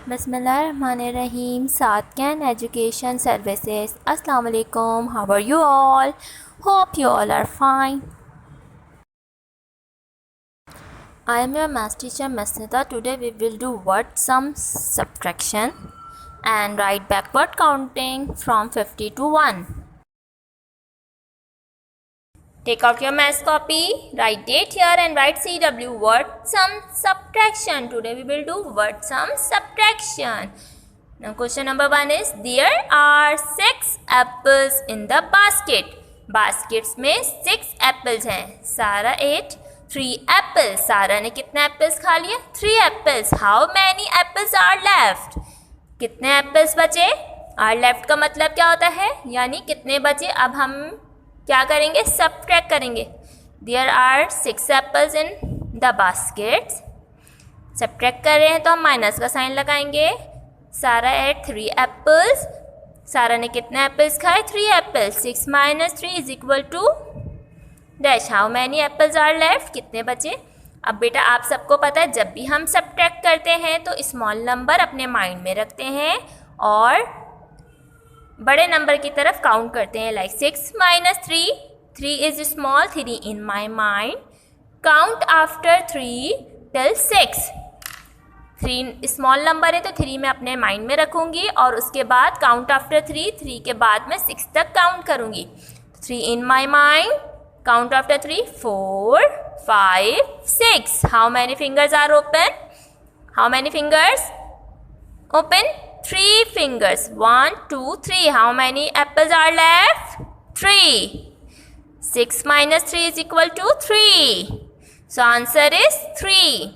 Bismillahirrahmanirrahim. Satyan Education Services. Assalamu alaikum. How are you all? Hope you all are fine. I am your math teacher Masnida. Today we will do word sum subtraction and write backward counting from 50 to 1. Take out your math copy, write date here and write CW word sum subtraction. Today we will do word sum subtraction. Now question number 1 is there are 6 apples in the basket. Baskets में 6 apples हैं. Sara ate 3 apples. सारा ने कितने apples खा लिए? 3 apples. How many apples are left? कितने apples बचे? are left का मतलब क्या होता है? यानी कितने बचे? अब हम क्या करेंगे? सब्ट्रैक्ट करेंगे. There are 6 apples in the baskets. Subtract कर रहे हैं तो हम माइनस का साइन लगाएंगे. सारा एट 3 एप्पल्स. सारा ने कितने एप्पल्स खाए? 3 apples. 6 minus 3 is equal to dash. How many apples are left? कितने बचे? अब बेटा आप सबको पता है जब भी हम सब्ट्रैक्ट करते हैं तो स्मॉल नंबर अपने माइंड में रखते हैं और बड़े नंबर की तरफ काउंट करते हैं. Like 6 minus 3. 3 is small. 3 in my mind. Count after 3 till 6. 3 small number है तो 3 मैं अपने माइंड में रखूँगी और उसके बाद काउंट आफ्टर 3. 3 के बाद मैं 6 तक काउंट करूँगी. 3 in my mind. Count after 3 4 5 6. How many fingers are open? How many fingers open? 3 fingers. 1 2 3. How many apples are left? 3. 6 minus 3 is equal to 3. So answer is 3.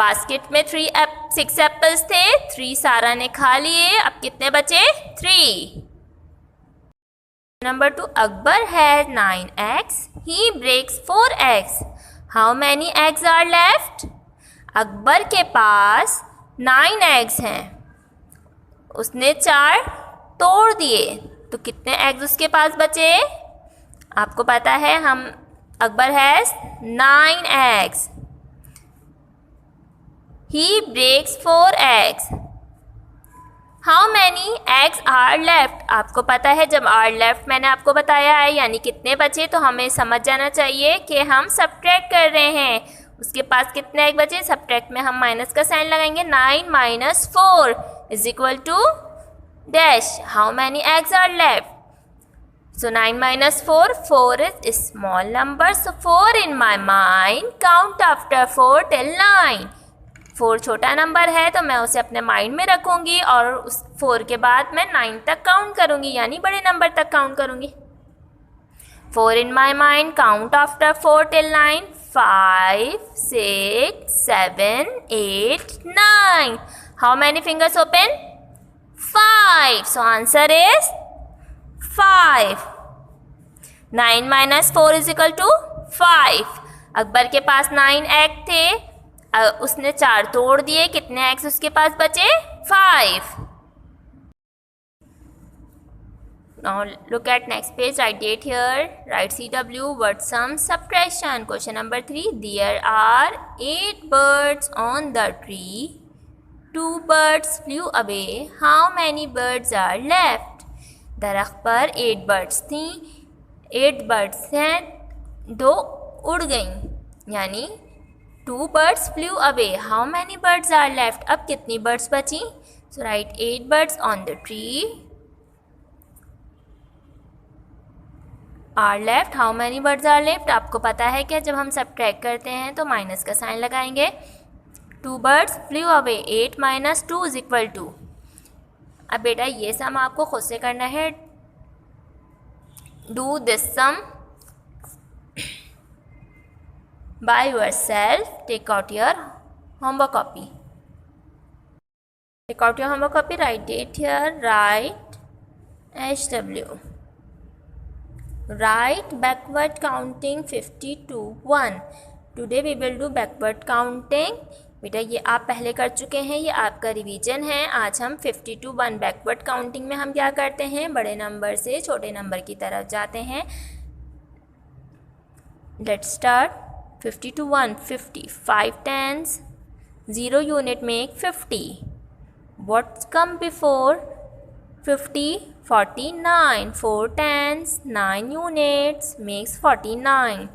Basket में 6 apples थे. 3 सारा ने खा लिए. अब कितने बचे? 3. Number 2. Akbar had 9 eggs. He breaks 4 eggs. How many eggs are left? Akbar के पास 9 eggs हैं. उसने 4 तोड़ दिए तो कितने एग्स उसके पास बचे? आपको पता है हम Akbar has 9 eggs. He breaks 4 eggs. How many eggs are left? आपको पता है जब are left मैंने आपको बताया है यानी कितने बचे तो हमें समझ जाना चाहिए कि हम सब्ट्रैक्ट कर रहे हैं. उसके पास कितने एग बचे? सब्ट्रैक्ट में हम माइनस का साइन लगाएंगे. 9 minus 4 is equal to dash. How many eggs are left? So 9 minus 4. 4 is a small number. So 4 in my mind. Count after 4 till 9. 4 छोटा नंबर है तो मैं उसे अपने माइंड में रखूँगी और उस 4 के बाद मैं 9 तक काउंट करूँगी यानी बड़े नंबर तक काउंट करूँगी. 4 in my mind. Count after 4 till 9. 5 6 7 8 9. How many fingers open? 5. So answer is 5. 9 minus 4 is equal to 5. Akbar के पास 9 एग थे. उसने 4 तोड़ दिए. कितने एग्स उसके पास बचे? 5. Now look at next page. Write date here. Write CW word sum subtraction. Question number 3. There are 8 birds on the tree. 2 birds flew away. How many birds are left? दरख्त पर 8 birds थी. 8 birds हैं. 2 उड़ गईं यानी 2 birds flew away. How many birds are left? अब कितनी birds बची? So write 8 birds on the tree are left. How many birds are left? आपको पता है क्या जब हम सब्ट्रैक्ट करते हैं तो माइनस का साइन लगाएंगे. 2 birds flew away. 8 minus 2 is equal to. अब बेटा ये सम आपको खुद से करना है. Do this sum by yourself. Take out your homework copy. Take out your homework copy. Write date here. Write HW. Write backward counting 50 to 1. Today we will do backward counting. बेटा ये आप पहले कर चुके हैं. ये आपका रिवीजन है. आज हम 50 to 1 बैकवर्ड काउंटिंग में हम क्या करते हैं? बड़े नंबर से छोटे नंबर की तरफ जाते हैं. Let's start. 50 to 1. 50. 5 tens. 0 unit make 50. What come before 50? 49. 4 tens, 9 units makes 49.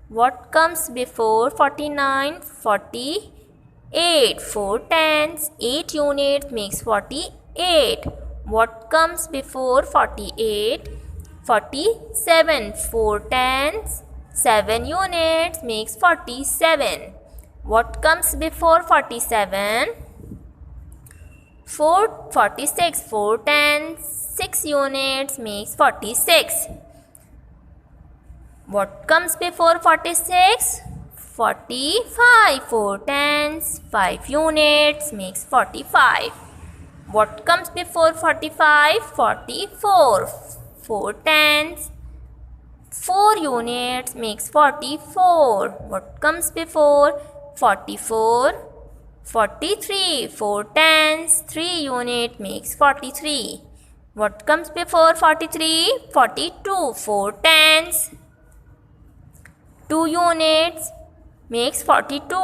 What comes before 49? 48. 4 tens, 8 units makes 48. What comes before 48? 47. 4 tens, 7 units makes 47. What comes before 47? 46. 4 tens, 6 units makes 46. What comes before 46? 45. 4 tens, 5 units makes 45. What comes before 45? 44. 4 tens, 4 units makes 44. What comes before 44? 43. 4 tens, 3 unit makes 43. What comes before 43? 42. 4 tens, 2 units makes 42.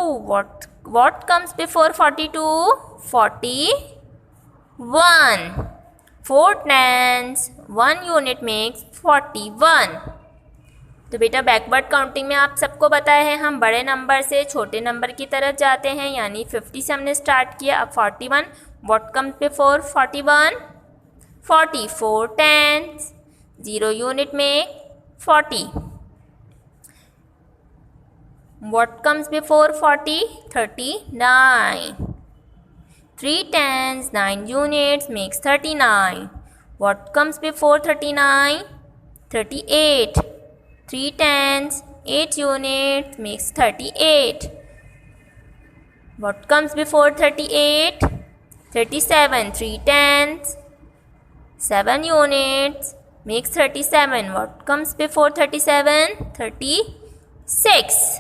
What comes before 42? 41. 4 tens, 1 unit makes 41. तो बेटा backward counting में आप सबको पता है हम बड़े number से छोटे नंबर की तरफ जाते हैं, यानी 50 से हमने स्टार्ट किया, अब 41. What comes before 41? 40. 4 tens, 0 unit make 40. What comes before 40? 39. 3 tens, 9 units makes 39. What comes before 39? 38. 3 tens, 8 units makes 38. What comes before 38? 37. 3 tens, 7 units makes 37. What comes before 37? 36.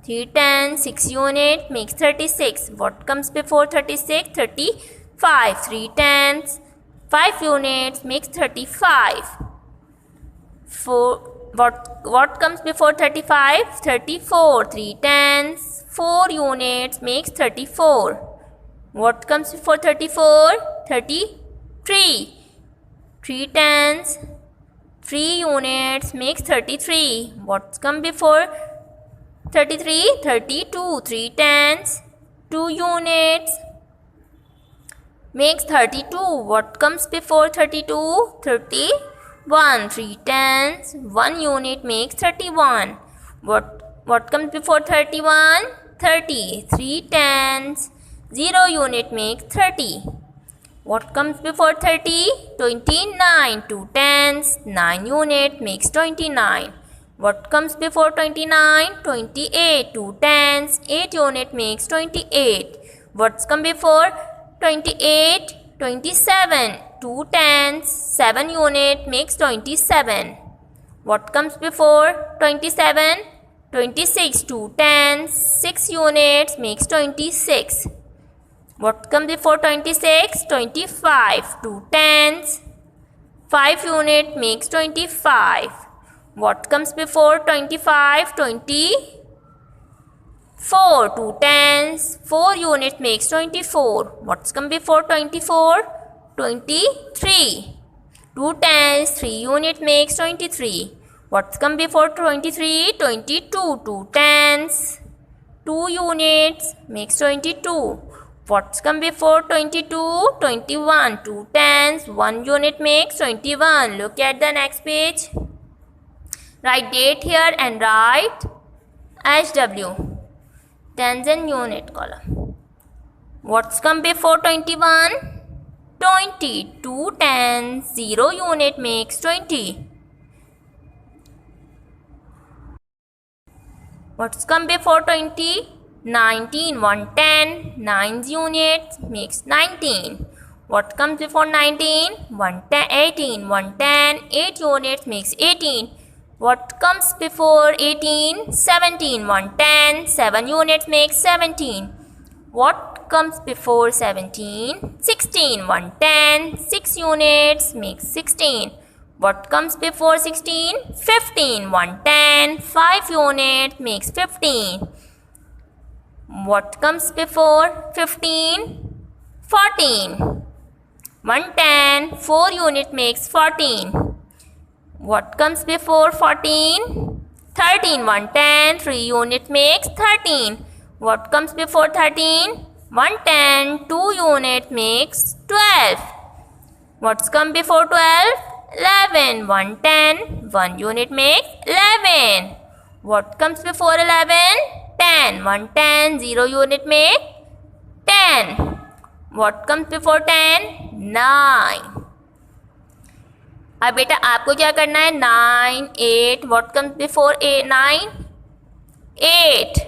3 tens, 6 units makes 36. What comes before 36? 35. 3 tens, 5 units makes 35. What comes before 35? 34. 3 tens, 4 units makes 34. What comes before 34? 33. 3 tens, 3 units makes 33. What's come before 33? 32. 3 tens, 2 units makes 32. What comes before 32? 31. 3 tens, 1 unit makes 31. What comes before 31? 30. 3 tens, 0 unit makes 30. What comes before 30? 29. 2 tens, 9 unit makes 29. What comes before 29? 28. 2 tens, 8 unit makes 28. What's come before 28? 27. 2 tens, 7 unit makes 27. What comes before 27? 26. 2 tens, 6 units makes 26. What comes before 26? 25. 2 tens, 5 unit makes 25. What comes before 25? 24. 2 tens, 4 unit makes 24. What's come before 24? 23. 2 tens, 3 unit makes 23. What's come before 23? 22. 2 tens, 2 units makes 22. What's come before 22? 21. 2 tens, 1 unit makes 21. Look at the next page. Write date here and write HW. Tens and unit column. What's come before 21? 20. 2 tens, 0 unit makes 20. What's come before 20? 19. 1 10, 9 units makes 19. What comes before 19? 1 10, 18. 1 10, 8 units makes 18. What comes before 18? 17. 1 10, 7 units makes 17. What comes before 17? 16. 1 10, 6 units makes 16. What comes before 16? 15. 1 10, 5 units makes 15. What comes before 15? 14. 110, 4 unit makes 14. What comes before 14? 13. 110, 3 unit makes 13. What comes before 13? 110, 2 unit makes 12. What's come before 12? 11. 110, 1 unit makes 11. What comes before 11? 10. 110, 0 unit makes 10. What comes before 10? 9. अब बेटा आपको क्या करना है? 9, 8. What comes before 9? 8.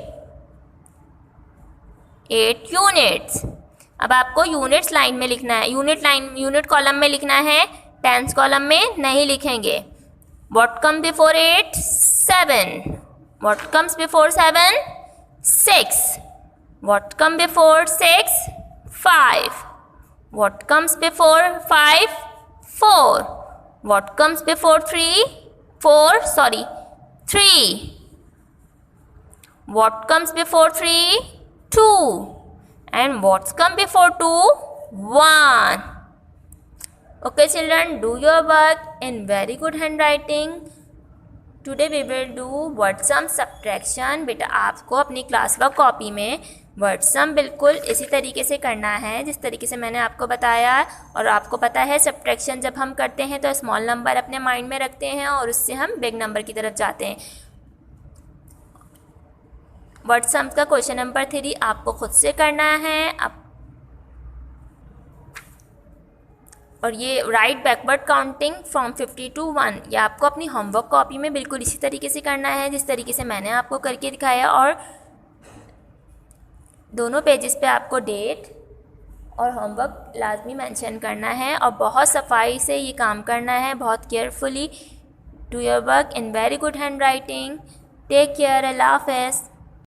8 units. अब आपको units line में लिखना है, यूनिट कॉलम में लिखना है, टेंस कॉलम में नहीं लिखेंगे. What comes before 8? 7. What comes before 7? 6. What comes before 6? 5. What comes before 5? 4. What comes before 3? 3. What comes before 3? 2. And what's come before 2? 1. Okay children, do your work in very good handwriting. Today we will do word sum subtraction. बेटा आपको अपनी class work copy में word सम बिल्कुल इसी तरीके से करना है जिस तरीके से मैंने आपको बताया. और आपको पता है सब्ट्रैक्शन जब हम करते हैं तो स्मॉल नंबर अपने माइंड में रखते हैं और उससे हम बिग नंबर की तरफ जाते हैं. वर्ड सम का क्वेश्चन नंबर 3 आपको खुद से करना है. और ये right backward counting from 50 to 1 ये आपको अपनी होमवर्क कॉपी में बिल्कुल इसी तरीके से करना है जिस तरीके से मैंने आपको करके दिखाया. और दोनों पेजेस पे आपको डेट और होमवर्क लाजमी मेंशन करना है और बहुत सफाई से ये काम करना है, बहुत carefully. Do your work in very good handwriting. Take care. अल्लाह हाफ़िज़.